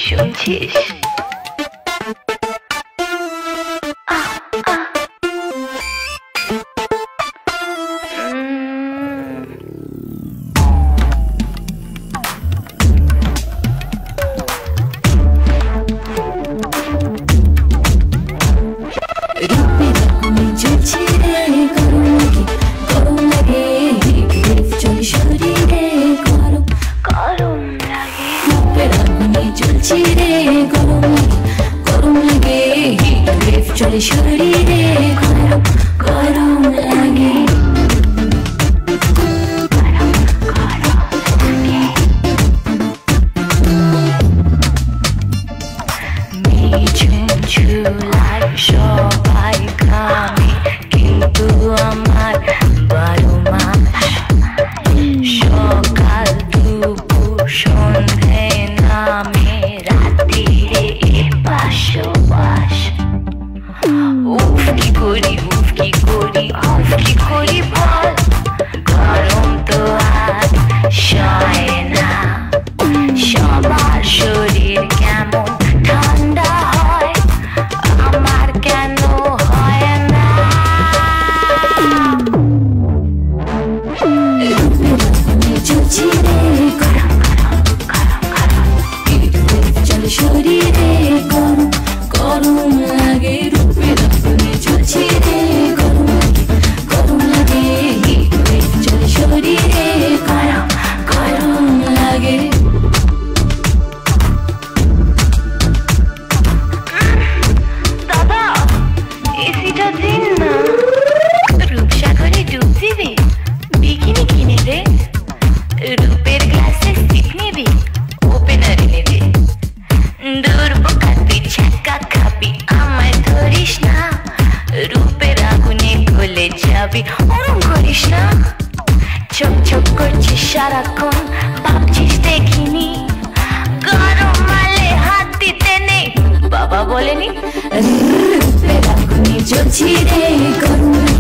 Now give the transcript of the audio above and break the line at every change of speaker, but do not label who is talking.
শুনছিস?
চলে শরীরে গরম গরম লাগে
ঝুলাই সবাই ঘামে কিন্তু আমার 12 মাস সকাল দুপুর সন্ধে নামে রাত্রিরে এপাশ ওপাশ উফ কি করি বল গরম তো আর সয় না সবার শরীর কেমন ঠান্ডা হয় আমার কেন হয় না
চলছি রে গরম গরম চলে শরীরে গরম গরম লাগে রূপের আগুনে চলছি রে গরম লাগে চলে শরীরে গরম গরম লাগে
দাদা এসিটা দিন না রূপসাগরে ডুব দিবি বিকিনি কিনে দে রূপের গ্লাসে সিপ নিবি ওপেনার এনে দে দুর্বোকা তুই ছক্কা খাবি আমায় ধরিস না রূপের আগুনে গলে যাবি ওরম করিস না চোখ চোখ করছিস সারাক্ষণ ভাবছিস দেখিনি গরম মালে হাত দিতে নেই বাবা বলেনি
রূপের আগুনে জ্বলছি রে গরম